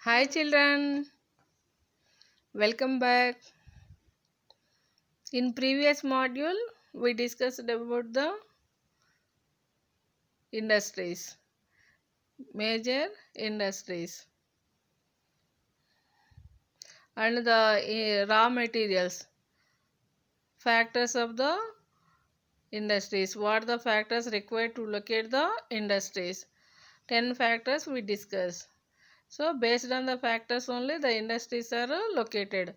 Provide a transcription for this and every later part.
Hi children, welcome back. In previous module we discussed about the industries, major industries and the raw materials, factors of the industries. What are the factors required to locate the industries? 10 factors we discussed. So based on the factors only the industries are located.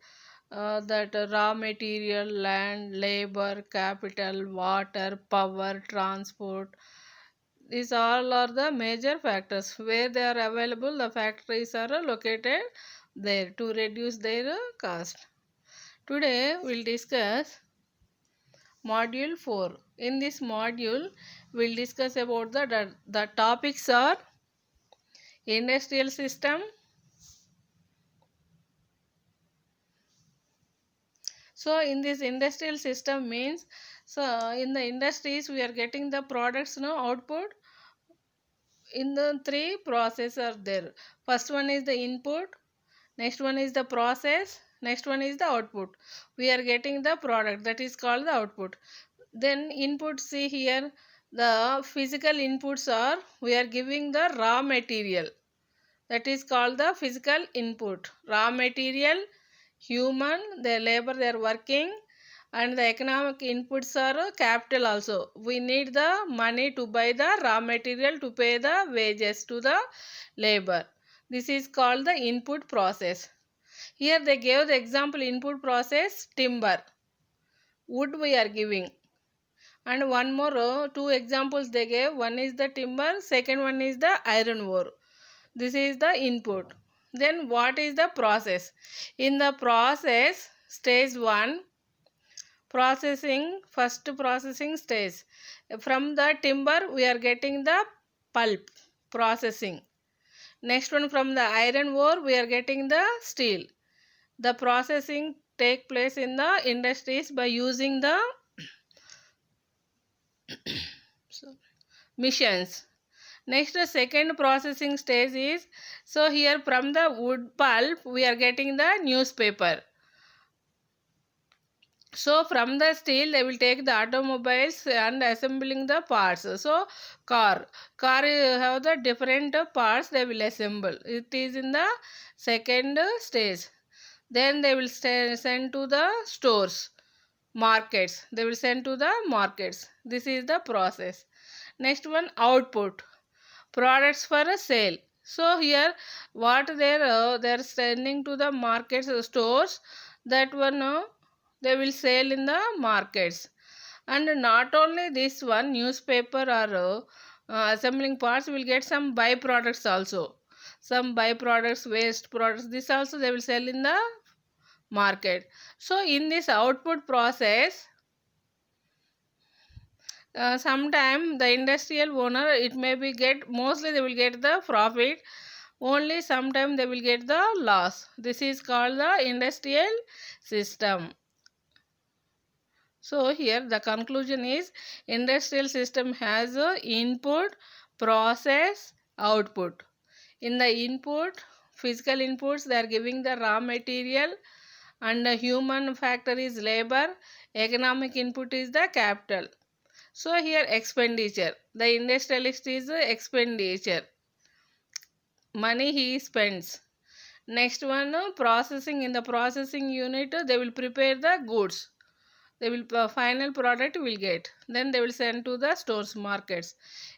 That raw material, land, labor, capital, water, power, transport. These all are the major factors. Where they are available, the factories are located there to reduce their cost. Today we'll discuss module 4. In this module, we'll discuss about the topics are industrial system. So in this industrial system means, so in the industries we are getting the products output. In the three processes are there. First one is the input, next one is the process, next one is the output. We are getting the product, that is called the output. Then input, see here the physical inputs are, we are giving the raw material, that is called the physical input. Raw material, human, their labor they are working, and the economic inputs are capital also. We need the money to buy the raw material to pay the wages to the labor. This is called the input process. Here they gave the example input process, timber, wood we are giving. And one more two examples they gave. One is the timber, second one is the iron ore. This is the input. Then what is the process? In the process, stage 1, processing, first processing stage. From the timber, we are getting the pulp, processing. Next one, from the iron ore, we are getting the steel. The processing take place in the industries by using the missions. Next, the second processing stage is, so here from the wood pulp we are getting the newspaper. So from the steel they will take the automobiles and assembling the parts. So car have the different parts they will assemble. It is in the second stage. Then they will send to the stores, markets. They will send to the markets. This is the process. Next one, output, products for a sale. So here what they're sending to the markets, stores, that one they will sell in the markets. And not only this one, newspaper or assembling parts will get some byproducts also. Some byproducts, waste products, this also they will sell in the market. So in this output process, sometime the industrial owner, it may be get, mostly they will get the profit, only sometime they will get the loss. This is called the industrial system. So here the conclusion is, industrial system has a input, process, output. In the input, physical inputs, they are giving the raw material, and the human factor is labor, economic input is the capital. So here expenditure, the industrialist is expenditure, money he spends. Next one, processing. In the processing unit they will prepare the goods, they will final product will get, then they will send to the stores, markets.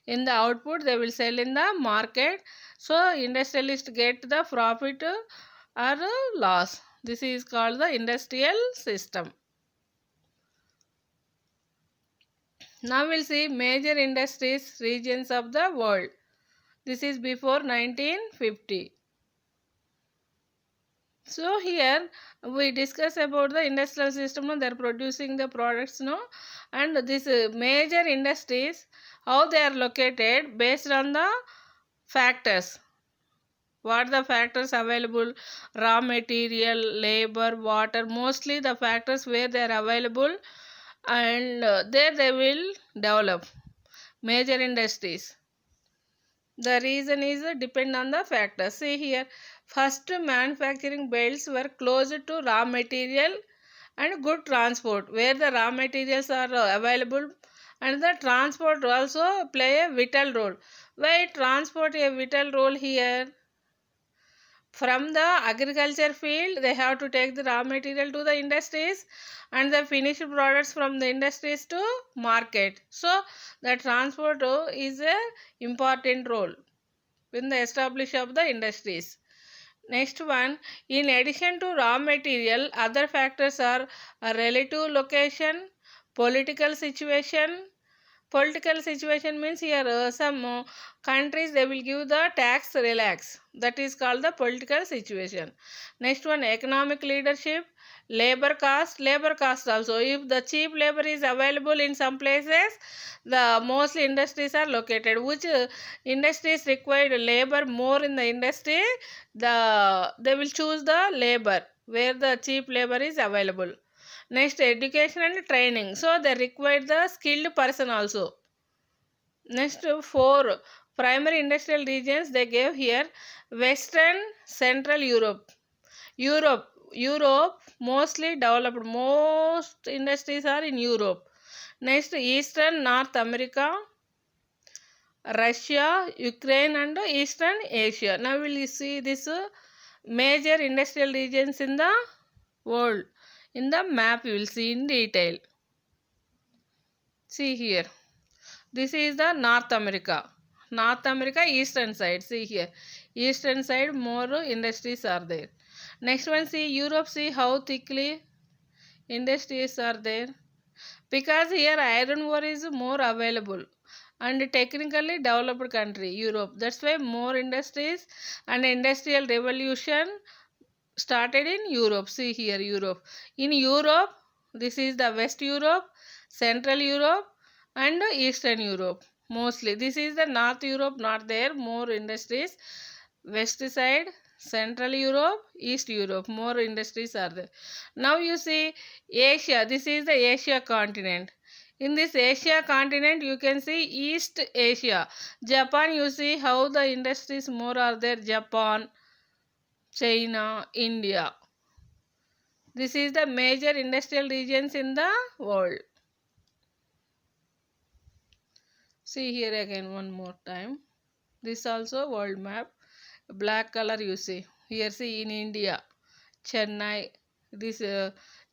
In the output they will sell in the market. So industrialist get the profit or loss. This is called the industrial system. Now we'll see major industries regions of the world. This is before 1950. So here we discuss about the industrial system. No? They are producing the products, no, and this major industries, how they are located based on the factors. What the factors available? Raw material, labor, water. Mostly the factors where they are available, and there they will develop major industries. The reason is depend on the factors. See here, first manufacturing belts were close to raw material and good transport, where the raw materials are available, and the transport also play a vital role. Why transport a vital role here? From the agriculture field, they have to take the raw material to the industries, and the finished products from the industries to market. So the transport is a important role in the establish of the industries. Next one, in addition to raw material, other factors are a relative location, political situation. Political situation means here some countries they will give the tax relax. That is called the political situation. Next one, economic leadership, labor cost. Labor cost also. If the cheap labor is available in some places, the mostly industries are located. Which industries require labor more in the industry, they will choose the labor where the cheap labor is available. Next, education and training. So they require the skilled person also. Next, four primary industrial regions they gave here: Western, Central Europe. Europe mostly developed. Most industries are in Europe. Next, Eastern North America, Russia, Ukraine, and Eastern Asia. Now we will see this major industrial regions in the world. In the map, you will see in detail. See here. This is the North America. North America eastern side. See here. Eastern side more industries are there. Next one, see Europe. See how thickly industries are there. Because here iron ore is more available and technically developed country Europe. That's why more industries and industrial revolution started in Europe. See here Europe. In Europe, this is the West Europe, Central Europe, and Eastern Europe. Mostly this is the North Europe, not there. More industries. West side, Central Europe, East Europe, more industries are there. Now you see Asia. This is the Asia continent. In this Asia continent, you can see East Asia. Japan, you see how the industries more are there. Japan, China, India. This is the major industrial regions in the world. See here again one more time. This also world map. Black color you see. Here see in India. Chennai. This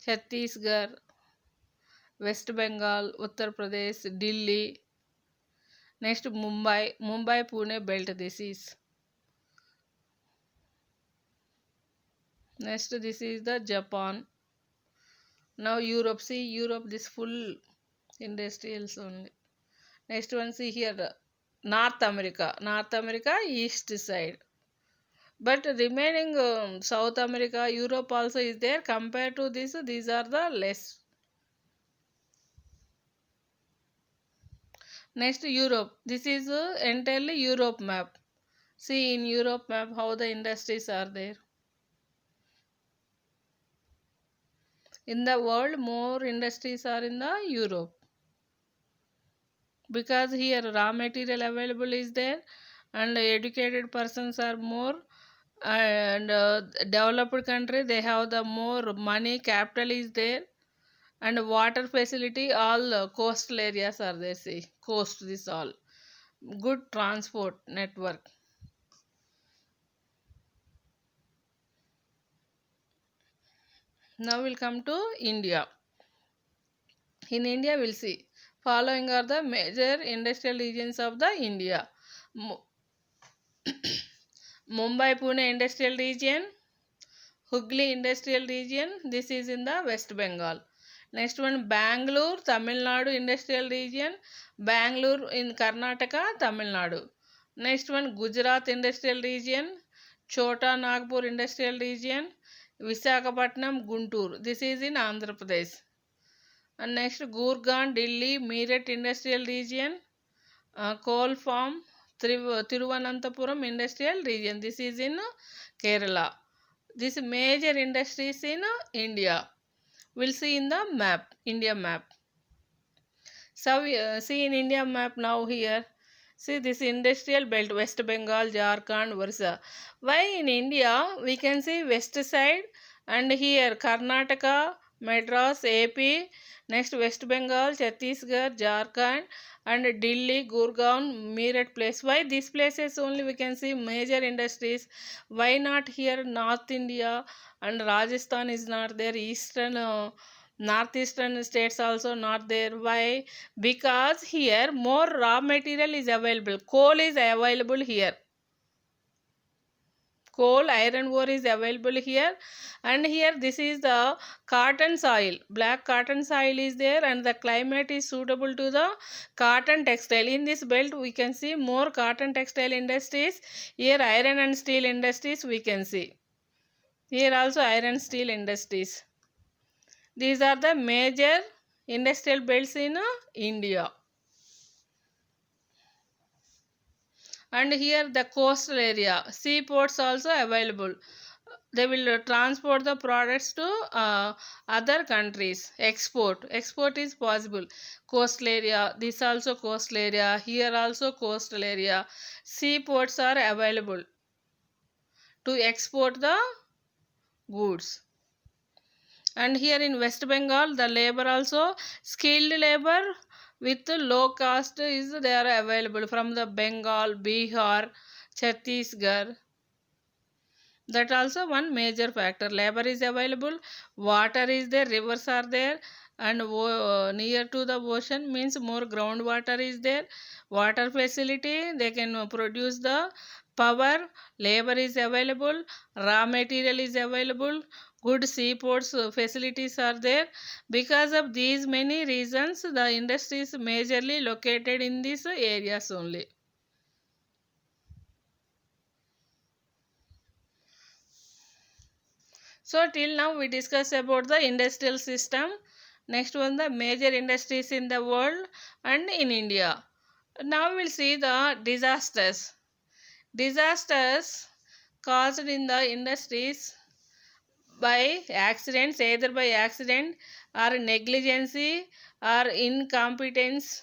Chhattisgarh. West Bengal. Uttar Pradesh. Delhi. Next Mumbai. Mumbai Pune belt this is. Next this is the Japan. Now Europe. See Europe this full industrials only. Next one see here North America. North America east side. But remaining South America, Europe also is there. Compared to this, these are the less. Next Europe. This is entirely Europe map. See in Europe map how the industries are there. In the world, more industries are in the Europe. Because here raw material available is there and educated persons are more, and developed country they have the more money, capital is there, and water facility, all coastal areas are there. See coast, this all good transport network. Now we'll come to India. In India we'll see following are the major industrial regions of the India. Mumbai Pune industrial region, Hooghly industrial region, this is in the West Bengal. Next one Bangalore Tamil Nadu industrial region, Bangalore in Karnataka, Tamil Nadu. Next one Gujarat industrial region, Chota Nagpur industrial region, Visakhapatnam, Guntur, this is in Andhra Pradesh. And next Gurgaon, Delhi, Meerut industrial region, coal farm, Thiruvananthapuram industrial region, this is in Kerala. This major industries in India. We'll see in the map, India map. So see in India map now here. See this industrial belt, West Bengal, Jharkhand, Orissa. Why in India we can see west side, and here Karnataka, Madras, AP, next West Bengal, Chhattisgarh, Jharkhand, and Delhi, Gurgaon, Meerut place. Why these places only we can see major industries? Why not here North India and Rajasthan is not there? Eastern, northeastern states also not there. Why? Because here more raw material is available. Coal is available here. Coal, iron ore is available here, and here this is the cotton soil. Black cotton soil is there, and the climate is suitable to the cotton textile. In this belt we can see more cotton textile industries. Here iron and steel industries we can see. Here also iron steel industries. These are the major industrial belts in India. And here the coastal area, seaports also available. They will transport the products to other countries. Export is possible. Coastal area, this also coastal area, here also coastal area. Seaports are available to export the goods. And here in West Bengal the labor also, skilled labor with low cost is there available from the Bengal, Bihar, Chhattisgarh. That also one major factor. Labor is available, water is there, rivers are there, and near to the ocean means more groundwater is there. Water facility, they can produce the power. Labor is available, raw material is available, good seaports facilities are there. Because of these many reasons, the industry is majorly located in these areas only. So till now we discussed about the industrial system. Next one, the major industries in the world and in India. Now we'll see the disasters. Disasters caused in the industries by accidents, either by accident or negligence or incompetence,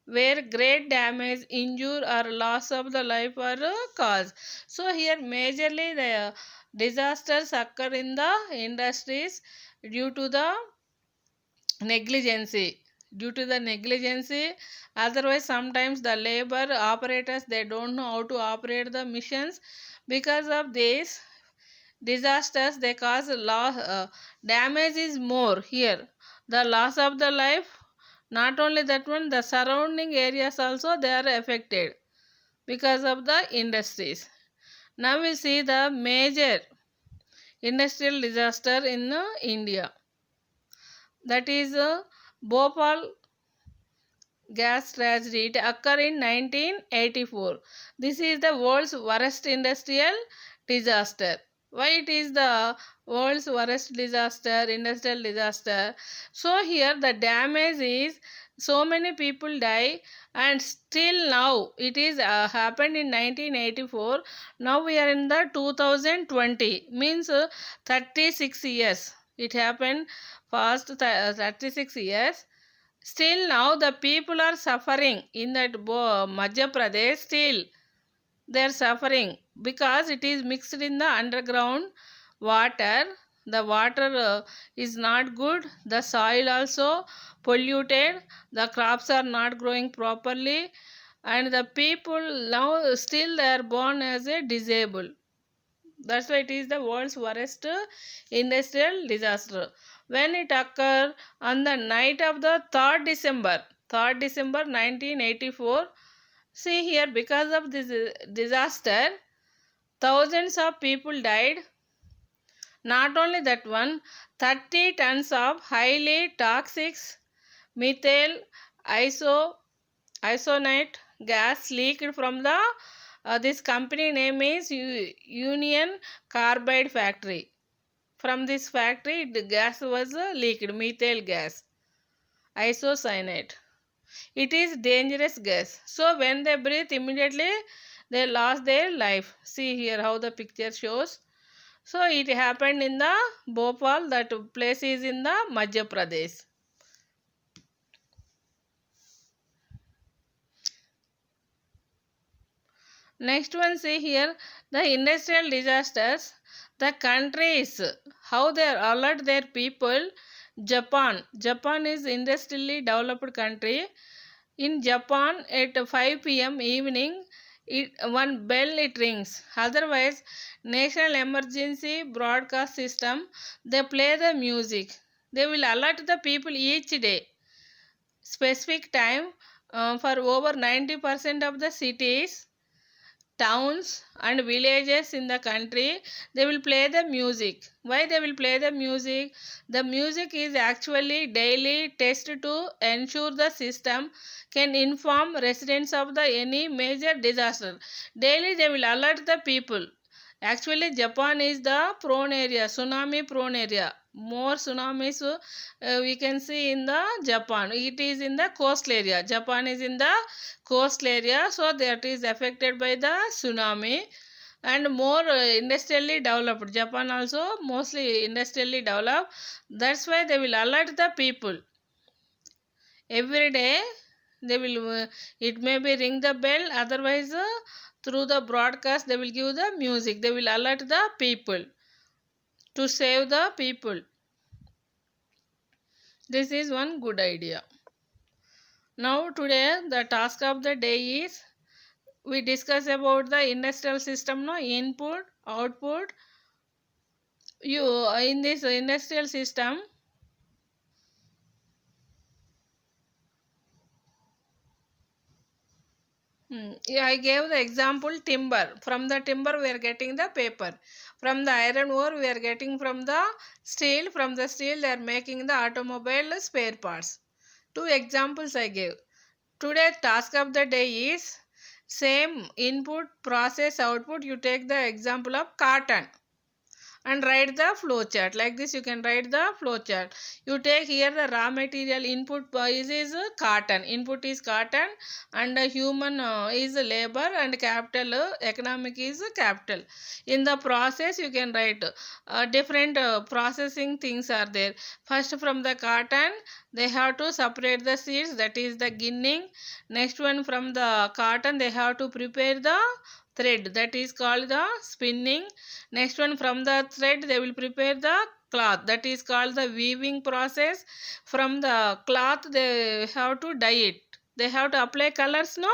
where great damage, injury or loss of the life are caused. So here majorly the disasters occur in the industries due to the negligence. Due to the negligence, otherwise sometimes the labor operators they don't know how to operate the machines. Because of this disasters they cause loss, damage is more here, the loss of the life. Not only that one, the surrounding areas also they are affected because of the industries. Now we see the major industrial disaster in India, that is Bhopal gas tragedy. It occurred in 1984. This is the world's worst industrial disaster. Why it is the world's worst industrial disaster? So here the damage is so many people die, and still now it is happened in 1984. Now we are in the 2020, means 36 years. It happened past 36 years. Still now the people are suffering in that Madhya Pradesh. Still they are suffering because it is mixed in the underground water. The water is not good. The soil also polluted. The crops are not growing properly, and the people now still they are born as a disabled. That's why it is the world's worst industrial disaster. When it occurred on the night of the 3rd December, 3rd December 1984. See here, because of this disaster, thousands of people died. Not only that one, 30 tons of highly toxic methyl isonite gas leaked from the this company name is Union Carbide Factory. From this factory, the gas was leaked, methyl gas, isocyanate. It is dangerous gas. So when they breathe, immediately they lost their life. See here how the picture shows. So it happened in the Bhopal. That place is in the Madhya Pradesh. Next one, see here, the industrial disasters, the countries, how they alert their people. Japan is industrially developed country. In Japan, at 5 p.m. evening, one bell it rings. Otherwise, national emergency broadcast system, they play the music. They will alert the people each day. Specific time for over 90% of the cities, towns and villages in the country, they will play the music. Why they will play the music? The music is actually daily tested to ensure the system can inform residents of the any major disaster. Daily they will alert the people. Actually, Japan is the prone area, tsunami prone area. More tsunamis we can see in the Japan. It is in the coastal area. Japan is in the coastal area, so that is affected by the tsunami. And more industrially developed. Japan also mostly industrially developed. That's why they will alert the people every day. They will it may be ring the bell, otherwise through the broadcast they will give the music. They will alert the people to save the people. This is one good idea. Now today the task of the day is, we discuss about the industrial system, no, input, output. You in this industrial system, yeah, I gave the example timber. From the timber we are getting the paper. From the iron ore we are getting from the steel. From the steel they are making the automobile spare parts. Two examples I gave. Today task of the day is same input, process, output. You take the example of cotton and write the flow chart. Like this you can write the flow chart. You take here the raw material input is cotton. Input is cotton and human is labor and capital economic is capital. In the process you can write different processing things are there. First, from the cotton they have to separate the seeds, that is the ginning. Next one, from the cotton they have to prepare the thread, that is called the spinning. Next one, from the thread they will prepare the cloth, that is called the weaving process. From the cloth they have to dye it. They have to apply colors, no?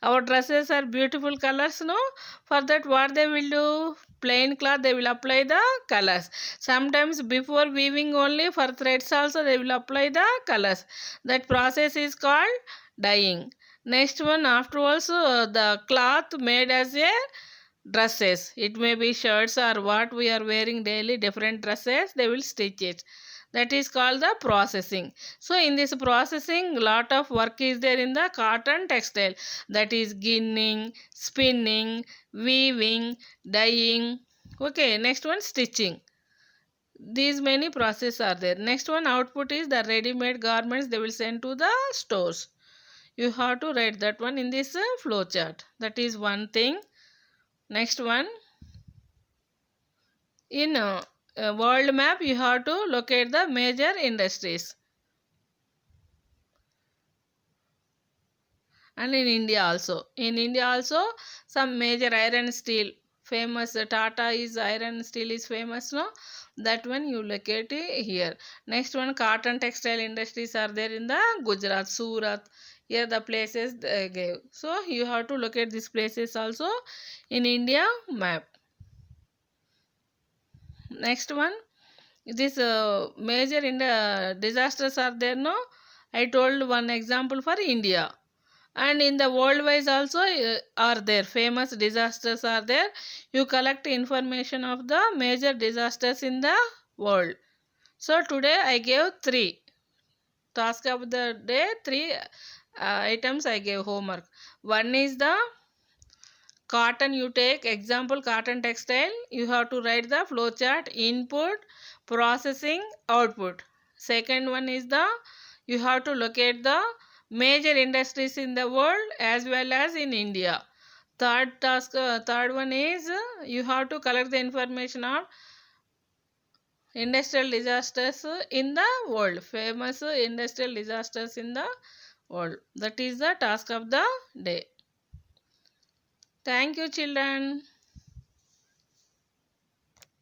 Our dresses are beautiful colors, no? For that what they will do? Plain cloth they will apply the colors. Sometimes before weaving only, for threads also they will apply the colors. That process is called dyeing. Next one, afterwards the cloth made as a dresses. It may be shirts or what we are wearing daily, different dresses, they will stitch it. That is called the processing. So in this processing, lot of work is there in the cotton textile. That is ginning, spinning, weaving, dyeing. Okay, next one, stitching. These many processes are there. Next one, output is the ready-made garments they will send to the stores. You have to write that one in this flow chart. That is one thing. Next one, in a world map you have to locate the major industries. And in India also. In India also some major iron steel famous. Tata is iron steel is famous, no? That one you locate here. Next one, cotton textile industries are there in the Gujarat, Surat. Here the places they gave. So you have to locate these places also in India map. Next one, this major in the disasters are there, no? I told one example for India. And in the world wise also are there famous disasters are there. You collect information of the major disasters in the world. So today I gave three task of the day, three items I gave homework. One is the cotton. You take example cotton textile, you have to write the flow chart, input, processing, output. Second one is the, you have to locate the major industries in the world as well as in India. Third one is you have to collect the information of industrial disasters in the world, famous industrial disasters in the world. That is the task of the day. Thank you, children.